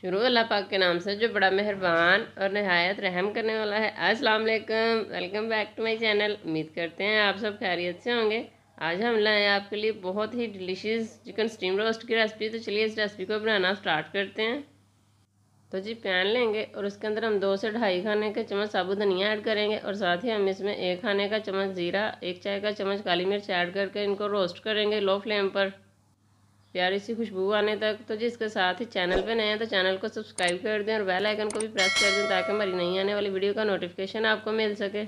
शुरू अल्लाह पाक के नाम से जो बड़ा मेहरबान और नहायत रहम करने वाला है। अस्सलाम वालेकुम, welcome back to my channel. उम्मीद करते हैं आप सब खैरियत से होंगे। आज हम लाए हैं आपके लिए बहुत ही डिलीशियस चिकन स्टीम रोस्ट की रेसिपी। तो चलिए इस रेसिपी को बनाना स्टार्ट करते हैं। तो जी पैन लेंगे और उसके अंदर हम 2 से ढाई खाने के चम्मच साबुत धनिया ऐड करेंगे और साथ ही हम इसमें 1 खाने का चम्मच ज़ीरा, 1 चाय का चम्मच काली मिर्च ऐड करके इनको रोस्ट करेंगे लो फ्लेम पर प्यारी सी खुशबू आने तक। तो जी इसके साथ ही चैनल पे नए हैं तो चैनल को सब्सक्राइब कर दें और बेल आइकन को भी प्रेस कर दें ताकि हमारी नई आने वाली वीडियो का नोटिफिकेशन आपको मिल सके।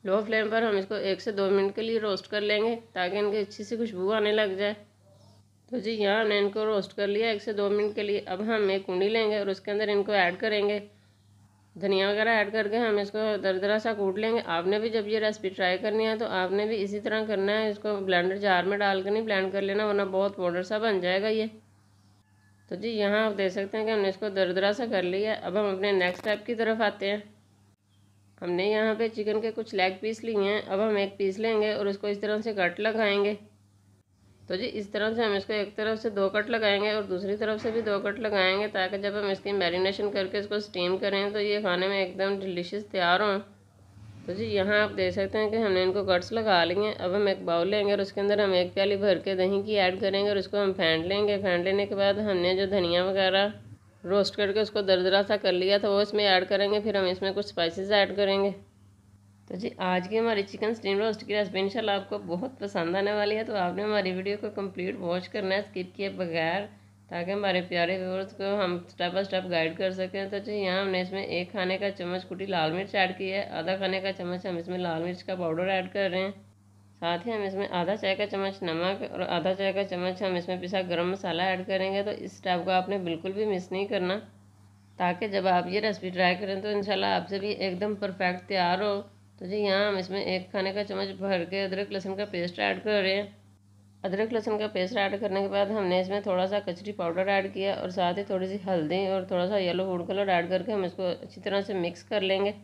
लो फ्लेम पर हम इसको 1 से 2 मिनट के लिए रोस्ट कर लेंगे ताकि इनकी अच्छी सी खुशबू आने लग जाए। तो जी यहाँ हमने इनको रोस्ट कर लिया 1 से 2 मिनट के लिए। अब हम एक कुंडी लेंगे और उसके अंदर इनको ऐड करेंगे। धनिया वगैरह ऐड करके हम इसको दरदरा सा कूट लेंगे। आपने भी जब ये रेसिपी ट्राई करनी है तो आपने भी इसी तरह करना है। इसको ब्लेंडर जार में डाल कर नहीं ब्लेंड कर लेना वरना बहुत पाउडर सा बन जाएगा ये। तो जी यहाँ आप देख सकते हैं कि हमने इसको दरदरा सा कर लिया। अब हम अपने नेक्स्ट स्टेप की तरफ आते हैं। हमने यहाँ पे चिकन के कुछ लेग पीस लिए हैं। अब हम एक पीस लेंगे और उसको इस तरह से कट लगाएंगे। तो जी इस तरह से हम इसको एक तरफ से 2 कट लगाएंगे और दूसरी तरफ से भी 2 कट लगाएंगे ताकि जब हम इसकी मैरिनेशन करके इसको स्टीम करें तो ये खाने में एकदम डिलीशियस तैयार हों। तो जी यहाँ आप देख सकते हैं कि हमने इनको कट्स लगा लिए हैं। अब हम एक बाउल लेंगे और उसके अंदर हम 1 प्याली भर के दही की ऐड करेंगे और इसको हम फेंट लेंगे। फेंट लेने के बाद हमने जो धनिया वगैरह रोस्ट करके उसको दरदरा सा कर लिया था वो इसमें ऐड करेंगे। फिर हम इसमें कुछ स्पाइसेस ऐड करेंगे। तो जी आज की हमारी चिकन स्टीम रोस्ट की रेसिपी इंशाल्लाह आपको बहुत पसंद आने वाली है। तो आपने हमारी वीडियो को कंप्लीट वॉच करना है स्किप किए बगैर ताकि हमारे प्यारे व्यूअर्स को हम स्टेप बाय स्टेप गाइड कर सकें। तो जी यहाँ हमने इसमें 1 खाने का चम्मच कुटी लाल मिर्च ऐड की है। आधा खाने का चम्मच हम इसमें लाल मिर्च का पाउडर ऐड कर रहे हैं। साथ ही हम इसमें आधा चाय का चम्मच नमक और आधा चाय का चम्मच हम इसमें पिसा गर्म मसाला ऐड करेंगे। तो इस स्टेप को आपने बिल्कुल भी मिस नहीं करना ताकि जब आप ये रेसिपी ट्राई करें तो इंशाल्लाह आपसे भी एकदम परफेक्ट तैयार हो। तो जी यहाँ हम इसमें 1 खाने का चम्मच भर के अदरक लहसुन का पेस्ट ऐड कर रहे हैं। अदरक लहसुन का पेस्ट ऐड करने के बाद हमने इसमें थोड़ा सा कचरी पाउडर ऐड किया और साथ ही थोड़ी सी हल्दी और थोड़ा सा येलो फूड कलर ऐड करके हम इसको अच्छी तरह से मिक्स कर लेंगे।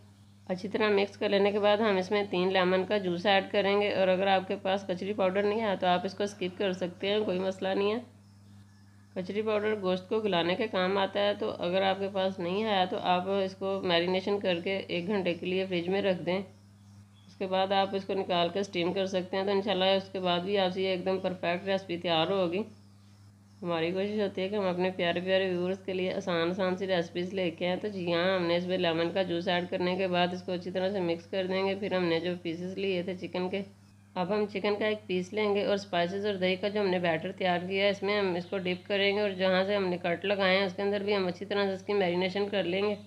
अच्छी तरह मिक्स कर लेने के बाद हम इसमें 3 लेमन का जूस ऐड करेंगे। और अगर आपके पास कचरी पाउडर नहीं है तो आप इसको स्किप कर सकते हैं, कोई मसला नहीं है। कचरी पाउडर गोश्त को गलाने के काम आता है। तो अगर आपके पास नहीं है तो आप इसको मैरिनेशन करके 1 घंटे के लिए फ्रिज में रख दें। उसके बाद आप इसको निकाल कर स्टीम कर सकते हैं। तो इंशाल्लाह उसके बाद भी आपसे ये एकदम परफेक्ट रेसिपी तैयार होगी। हमारी कोशिश होती है कि हम अपने प्यारे प्यारे व्यूअर्स के लिए आसान आसान सी रेसिपीज़ लेके आएँ। तो जी यहाँ हमने इसमें लेमन का जूस ऐड करने के बाद इसको अच्छी तरह से मिक्स कर देंगे। फिर हमने जो पीसेस लिए थे चिकन के, अब हम चिकन का एक पीस लेंगे और स्पाइसेस और दही का जो हमने बैटर तैयार किया है इसमें हम इसको डिप करेंगे और जहाँ से हमने कट लगाए हैं उसके अंदर भी हम अच्छी तरह से इसकी मैरिनेशन कर लेंगे।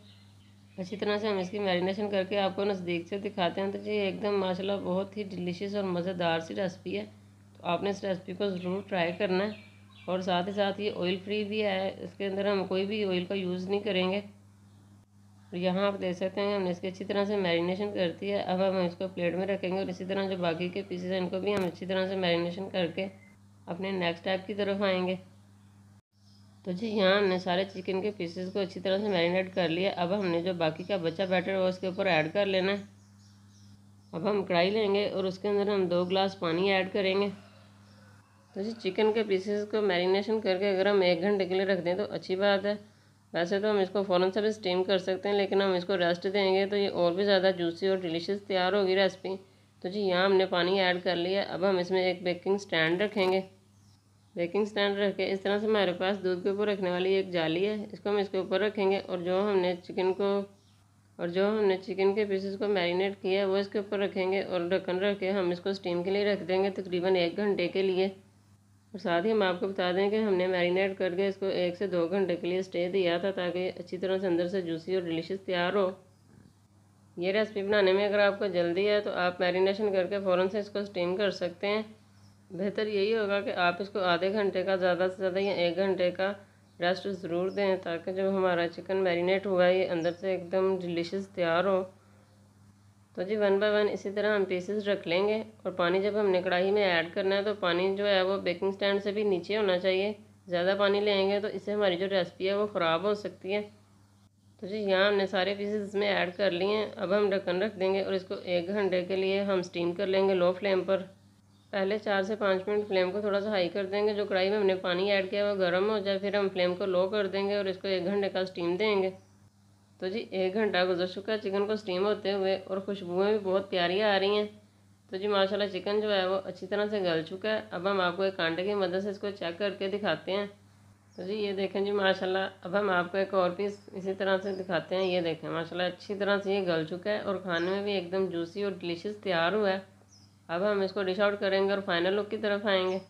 अच्छी तरह से हम इसकी मैरिनेशन करके आपको नज़दीक से दिखाते हैं। तो जी एकदम माशाल्लाह बहुत ही डिलीशियस और मज़ेदार सी रेसिपी है। तो आपने इस रेसिपी को ज़रूर ट्राई करना है। और साथ ही साथ ये ऑयल फ्री भी है, इसके अंदर हम कोई भी ऑयल का यूज़ नहीं करेंगे। और यहाँ आप देख सकते हैं हमने इसकी अच्छी तरह से मैरिनेशन करती है। अब हम इसको प्लेट में रखेंगे और इसी तरह जो बाकी के पीसेस हैं इनको भी हम अच्छी तरह से मैरिनेशन करके अपने नेक्स्ट स्टेप की तरफ आएँगे। तो जी यहाँ हमने सारे चिकन के पीसेस को अच्छी तरह से मैरिनेट कर लिया। अब हमने जो बाकी का बचा बैटर है उसके ऊपर ऐड कर लेना है। अब हम कढ़ाई लेंगे और उसके अंदर हम 2 गिलास पानी ऐड करेंगे। तो जी चिकन के पीसेस को मैरिनेशन करके अगर हम 1 घंटे के लिए रख दें तो अच्छी बात है। वैसे तो हम इसको फ़ौरन से भी स्टीम कर सकते हैं लेकिन हम इसको रेस्ट देंगे तो ये और भी ज़्यादा जूसी और डिलीशियस तैयार होगी रेसिपी। तो जी यहाँ हमने पानी ऐड कर लिया। अब हम इसमें एक बेकिंग स्टैंड रखेंगे। बेकिंग स्टैंड रख के इस तरह से हमारे पास दूध के ऊपर रखने वाली एक जाली है, इसको हम इसके ऊपर रखेंगे और जो हमने चिकन के पीसेस को मैरिनेट किया है वो इसके ऊपर रखेंगे और ढक्कन रख के हम इसको स्टीम के लिए रख देंगे तकरीबन 1 घंटे के लिए। और साथ ही हम आपको बता दें कि हमने मैरिनेट करके इसको 1 से 2 घंटे के लिए स्टे दिया था ताकि अच्छी तरह से अंदर से जूसी और डिलीशियस तैयार हो। ये रेसिपी बनाने में अगर आपको जल्दी है तो आप मैरिनेशन करके फ़ौरन से इसको स्टीम कर सकते हैं। बेहतर यही होगा कि आप इसको आधे घंटे का ज़्यादा से ज़्यादा या 1 घंटे का रेस्ट ज़रूर दें ताकि जब हमारा चिकन मैरिनेट हुआ है ये अंदर से एकदम डिलीशियस तैयार हो। तो जी 1 बाय 1 इसी तरह हम पीसेस रख लेंगे। और पानी जब हमने कढ़ाई में ऐड करना है तो पानी जो है वो बेकिंग स्टैंड से भी नीचे होना चाहिए। ज़्यादा पानी लेंगे तो इससे हमारी जो रेसिपी है वो ख़राब हो सकती है। तो जी यहाँ हमने सारे पीसेस इसमें ऐड कर लिए हैं। अब हम ढक्कन रख देंगे और इसको 1 घंटे के लिए हम स्टीम कर लेंगे लो फ्लेम पर। पहले 4 से 5 मिनट फ्लेम को थोड़ा सा हाई कर देंगे। जो कढ़ाई में हमने पानी ऐड किया है वो गर्म हो जाए, फिर हम फ्लेम को लो कर देंगे और इसको 1 घंटे का स्टीम देंगे। तो जी 1 घंटा गुजर चुका है चिकन को स्टीम होते हुए और खुशबुएँ भी बहुत प्यारी आ रही हैं। तो जी माशाल्लाह चिकन जो है वो अच्छी तरह से गल चुका है। अब हम आपको एक कांटे की मदद से इसको चेक करके दिखाते हैं। तो जी ये देखें जी माशाल्लाह, अब हम आपको एक और पीस इसी तरह से दिखाते हैं। ये देखें माशाल्लाह अच्छी तरह से ये गल चुका है और खाने में भी एकदम जूसी और डिलीशियस तैयार हुआ है। अब हम इसको डिश आउट करेंगे और फाइनल लुक की तरफ आएंगे।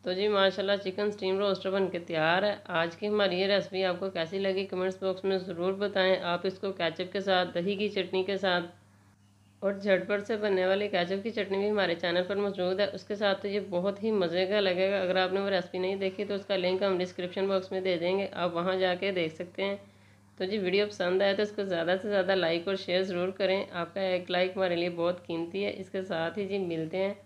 तो जी माशाल्लाह चिकन स्टीम रोस्टर बन के तैयार है। आज की हमारी ये रेसिपी आपको कैसी लगी कमेंट्स बॉक्स में ज़रूर बताएं। आप इसको केचप के साथ, दही की चटनी के साथ और झटपट से बनने वाली केचप की चटनी भी हमारे चैनल पर मौजूद है, उसके साथ तो ये बहुत ही मज़े का लगेगा। अगर आपने वो रेसिपी नहीं देखी तो उसका लिंक हम डिस्क्रिप्शन बॉक्स में दे देंगे, आप वहाँ जाके देख सकते हैं। तो जी वीडियो पसंद आए तो इसको ज़्यादा से ज़्यादा लाइक और शेयर ज़रूर करें। आपका एक लाइक हमारे लिए बहुत कीमती है। इसके साथ ही जी मिलते हैं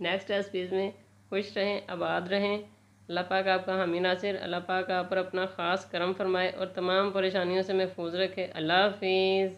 नेक्स्ट रेसिपीज़ में। खुश रहें, आबाद रहें। अल्लाह पाक आपका हामी नासिर। अल्लाह पाक आप पर अपना ख़ास करम फरमाए और तमाम परेशानियों से महफूज रखे। अल्लाह हाफिज़।